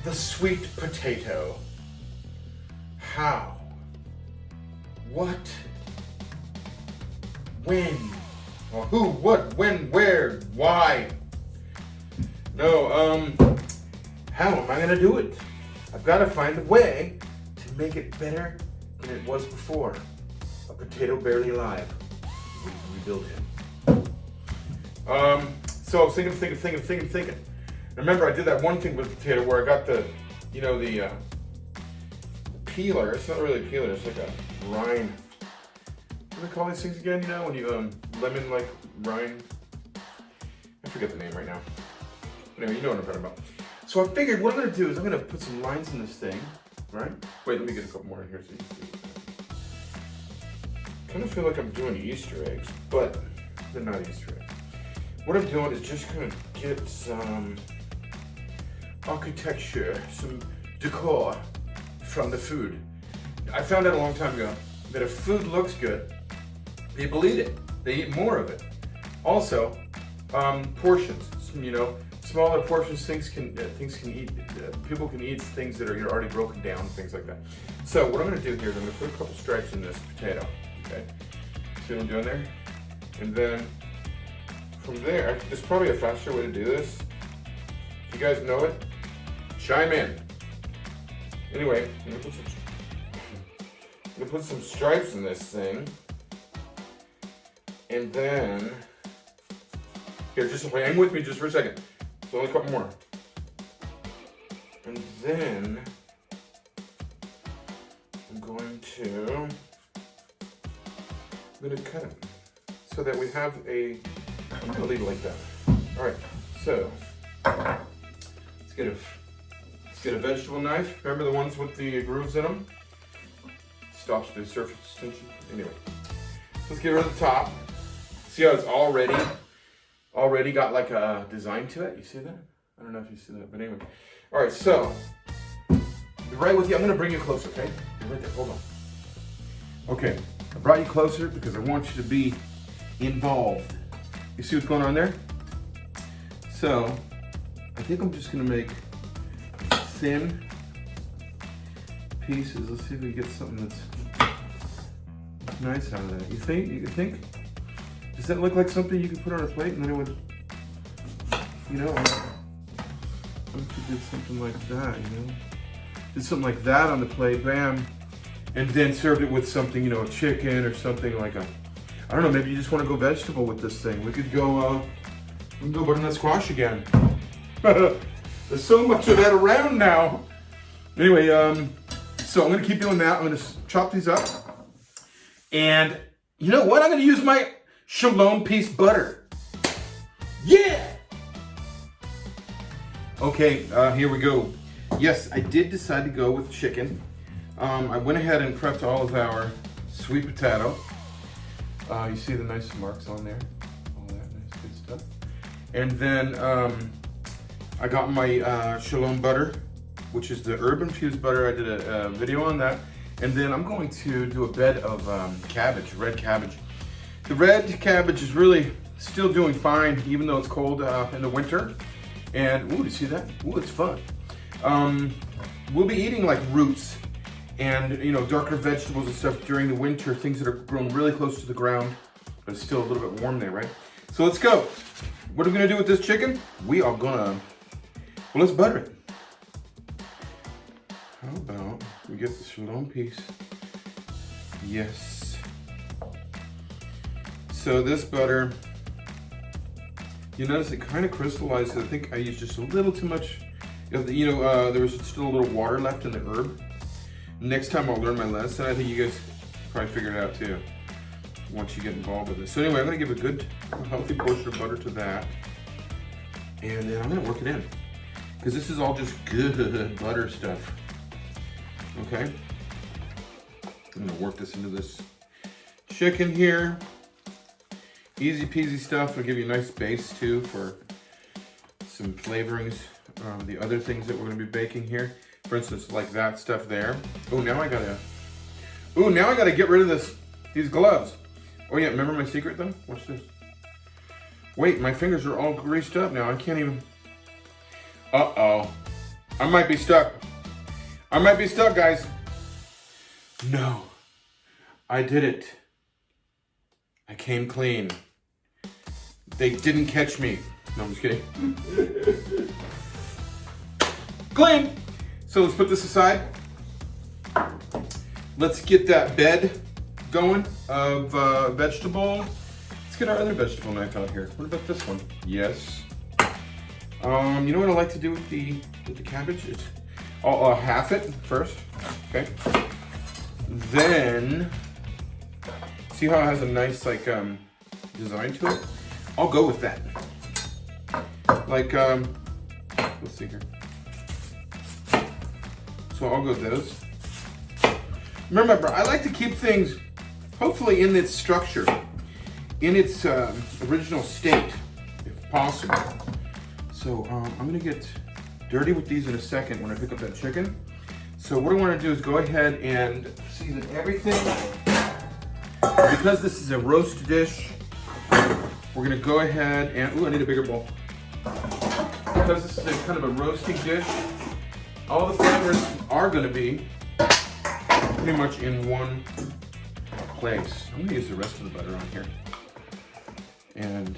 the sweet potato. How? What? When? Or who, what, when, where, why? No, how am I gonna do it? I've gotta find a way to make it better than it was before. A potato barely alive. We can rebuild him. So I was thinking. Remember, I did that one thing with potato where I got the peeler. It's not really a peeler, it's like a rind. What do they call these things again? You know, when you, lemon like rind. I forget the name right now. Anyway, you know what I'm talking about. So I figured what I'm gonna do is I'm gonna put some lines in this thing, right? Wait, let me get a couple more in here so you can see. I kind of feel like I'm doing Easter eggs, but they're not Easter eggs. What I'm doing is just gonna get some architecture, some decor from the food. I found out a long time ago that if food looks good, people eat it. They eat more of it. Also, portions. You know, smaller portions. Things can eat. People can eat things that are already broken down, things like that. So what I'm going to do here is I'm going to put a couple stripes in this potato. Okay. See what I'm doing there? And then from there, there's probably a faster way to do this. If you guys know it, chime in. Anyway, I'm going to put some stripes in this thing. And then, here, just hang with me just for a second. It's only a couple more. And then, I'm going to cut it so that we have I'm going to leave it like that. All right, so let's get a vegetable knife. Remember the ones with the grooves in them? Stops the surface tension. Anyway, let's get rid of the top. See how it's already got like a design to it? You see that? I don't know if you see that, but anyway. All right, so be right with you. I'm gonna bring you closer, okay? You're right there, hold on. Okay, I brought you closer because I want you to be involved. You see what's going on there? So, I think I'm just gonna make thin pieces. Let's see if we can get something that's nice out of that. You think? Does that look like something you could put on a plate and then it would, you know, what if you did something like that, you know? Did something like that on the plate, bam, and then served it with something, you know, a chicken or something like I don't know, maybe you just want to go vegetable with this thing. We could go butternut squash again. There's so much of that around now. Anyway, so I'm gonna keep doing that. I'm gonna chop these up. And you know what? I'm gonna use my Shalom Peace butter. Yeah! Okay, here we go. Yes, I did decide to go with chicken. I went ahead and prepped all of our sweet potato. You see the nice marks on there. All that nice good stuff. And then I got my Shalom butter, which is the herb infused butter. I did a video on that. And then I'm going to do a bed of cabbage, red cabbage. The red cabbage is really still doing fine, even though it's cold in the winter. And, ooh, you see that? Ooh, it's fun. We'll be eating like roots and, you know, darker vegetables and stuff during the winter, things that are grown really close to the ground, but it's still a little bit warm there, right? So let's go. What are we gonna do with this chicken? We are gonna, well, let's butter it. How about we get the Shalom Peace? Yes. So this butter, you notice it kind of crystallized. I think I used just a little too much. You know, there was still a little water left in the herb. Next time I'll learn my lesson. I think you guys probably figure it out too once you get involved with this. So anyway, I'm gonna give a good, healthy portion of butter to that. And then I'm gonna work it in. Because this is all just good butter stuff. Okay? I'm gonna work this into this chicken here. Easy peasy stuff. It'll give you a nice base too for some flavorings. The other things that we're gonna be baking here. For instance, like that stuff there. Oh, now I gotta get rid of these gloves. Oh yeah, remember my secret though? Watch this. Wait, my fingers are all greased up now. I can't even. Uh-oh. I might be stuck. I might be stuck, guys. No, I did it. I came clean. They didn't catch me. No, I'm just kidding. Clean. So let's put this aside. Let's get that bed going of vegetable. Let's get our other vegetable knife out here. What about this one? Yes. You know what I like to do with the cabbage? I'll half it first. Okay. Then see how it has a nice like design to it? I'll go with that. Like let's see here. So I'll go with those. Remember, I like to keep things hopefully in its structure, in its original state, if possible. So I'm gonna get dirty with these in a second when I pick up that chicken. So what I wanna do is go ahead and season everything. Because this is a roast dish, we're gonna go ahead and, ooh, I need a bigger bowl. Because this is a kind of a roasting dish, all the flavors are gonna be pretty much in one place. I'm gonna use the rest of the butter on here. And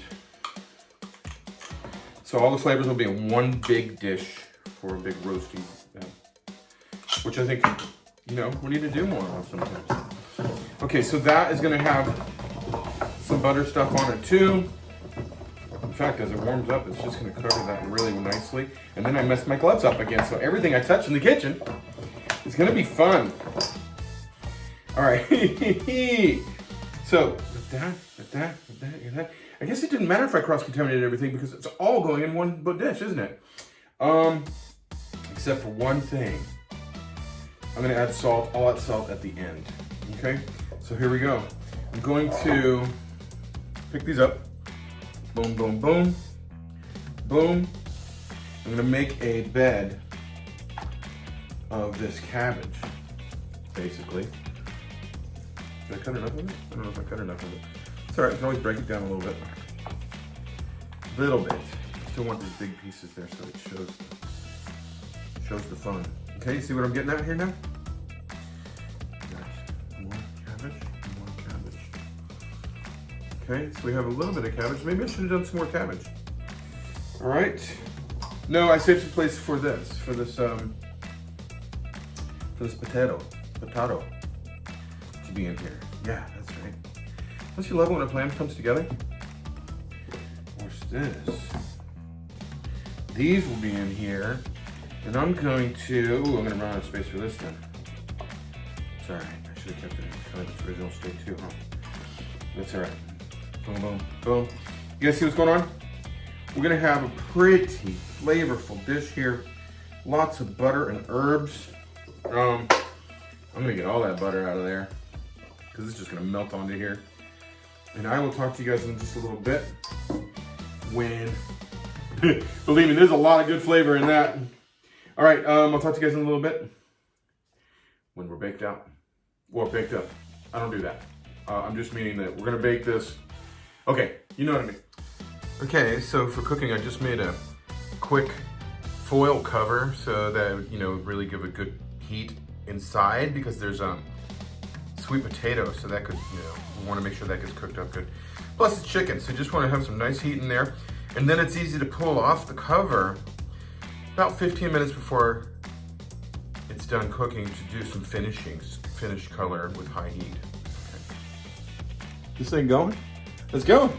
so all the flavors will be in one big dish for a big roasting, which I think, you know, we need to do more of sometimes. Okay, so that is gonna have some butter stuff on it too. In fact, as it warms up, it's just gonna cover that really nicely. And then I messed my gloves up again, so everything I touch in the kitchen is gonna be fun. All right, so with that. I guess it didn't matter if I cross-contaminated everything because it's all going in one dish, isn't it? Except for one thing. I'm gonna add salt. I'll add salt at the end, okay? So here we go. I'm going to pick these up. Boom, boom, boom, boom. I'm gonna make a bed of this cabbage, basically. Did I cut enough of it? I don't know if I cut enough of it. It's all right, I can always break it down a little bit. Little bit. Still want these big pieces there so it shows the fun. Okay, you see what I'm getting at here now? More cabbage. Okay, so we have a little bit of cabbage. Maybe I should have done some more cabbage. All right. No, I saved some place for this potato to be in here. Yeah, that's right. Don't you love it when a plan comes together? What's this? These will be in here, and I'm going to run out of space for this then. It's all right. I should have kept it in kind of its original state too, huh? That's all right. Boom, boom, boom. You guys see what's going on? We're gonna have a pretty flavorful dish here. Lots of butter and herbs. I'm gonna get all that butter out of there because it's just gonna melt onto here. And I will talk to you guys in just a little bit when, believe me, there's a lot of good flavor in that. All right, I'll talk to you guys in a little bit when we're baked out. Or baked up. I don't do that. I'm just meaning that we're gonna bake this. Okay, you know what I mean. Okay, so for cooking, I just made a quick foil cover so that, you know, really give a good heat inside because there's sweet potato, so that could, you know, we want to make sure that gets cooked up good. Plus it's chicken, so you just want to have some nice heat in there. And then it's easy to pull off the cover about 15 minutes before it's done cooking to do some finish color with high heat. Okay. This thing going? Let's go.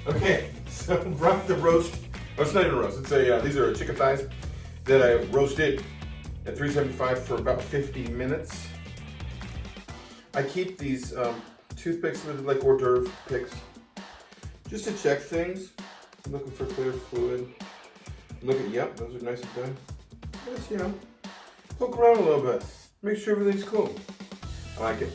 Okay, so brought the roast. Oh, it's not even a roast. It's a these are chicken thighs that I roasted at 375 for about 50 minutes. I keep these toothpicks with like hors d'oeuvre picks just to check things. I'm looking for clear fluid. Look at, yep, those are nice and done. Just, you know, poke around a little bit. Make sure everything's cool. I like it.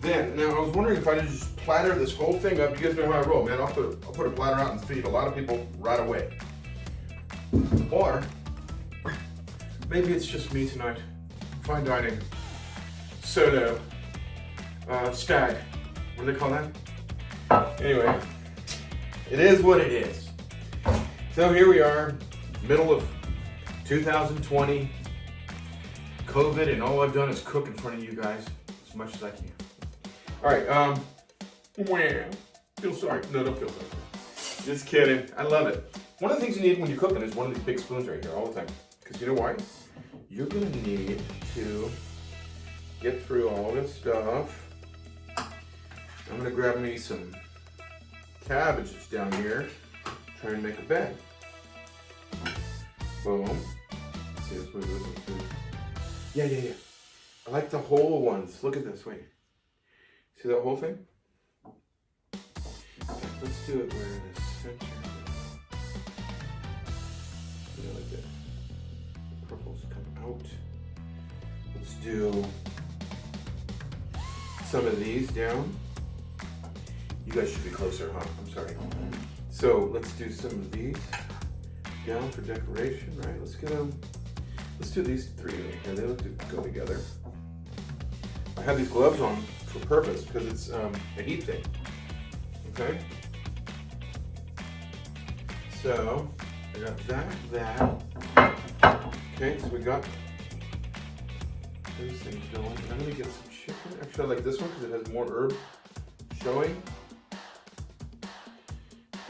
Then, now I was wondering if I could just platter this whole thing up. You guys know how I roll, man. I'll put a platter out and feed a lot of people right away. Or maybe it's just me tonight. Fine dining. Solo. Stag. What do they call that? Anyway, it is what it is. So here we are, middle of 2020, COVID, and all I've done is cook in front of you guys as much as I can. All right, feel sorry. No, don't feel sorry. Just kidding. I love it. One of the things you need when you're cooking is one of these big spoons right here all the time. Because you know why? You're gonna need to get through all this stuff. I'm gonna grab me some cabbage that's down here. Try and make a bed. Boom. Let's see, let's move this one too. Yeah. I like the whole ones. Look at this, wait. See that whole thing? Let's do it where the center. Yeah, like that. The purples come out. Let's do some of these down. You guys should be closer, huh? I'm sorry. So let's do some of these down for decoration, right? Let's get them. Let's do these three right here. They look to go together. I have these gloves on for purpose because it's a heat thing. Okay. So I got that. Okay, so we got those things going. I'm gonna get some chicken. Actually, I like this one because it has more herb showing.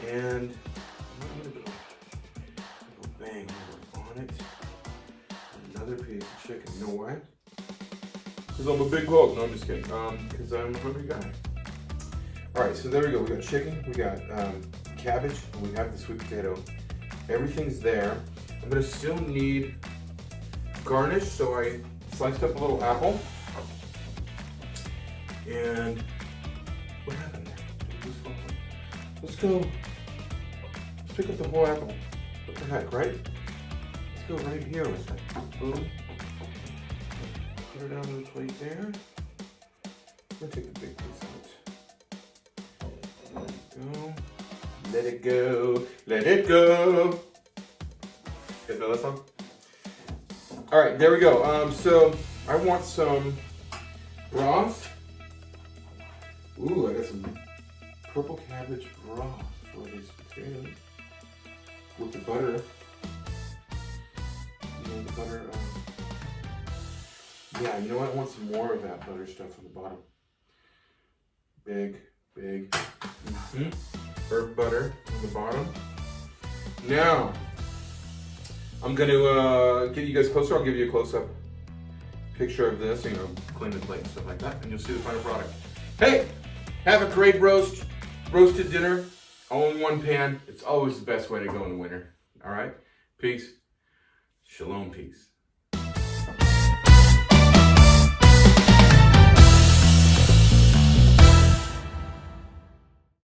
And I'm gonna go bang on it. Another piece of chicken. You know why? Because I'm a big hog. No, I'm just kidding. Because I'm a hungry guy. All right, so there we go. We got chicken. We got cabbage. And we have the sweet potato. Everything's there. I'm gonna still need garnish, so I sliced up a little apple. And what happened there? Let's go. Let's pick up the whole apple. What the heck, right? Let's go right here with that. Boom. Put it on the plate there. I'm gonna take the big piece out. Let it go. Let it go. You guys know that song? All right, there we go. So I want some broth. Ooh, I got some purple cabbage broth for these potatoes with the butter. You know, the butter. Yeah, you know what? I want some more of that butter stuff on the bottom. Big. Herb butter on the bottom. Now, I'm going to get you guys closer. I'll give you a close-up picture of this, you know, clean the plate and stuff like that, and you'll see the final product. Hey, have a great roasted dinner, all in one pan. It's always the best way to go in the winter. All right? Peace. Shalom, peace.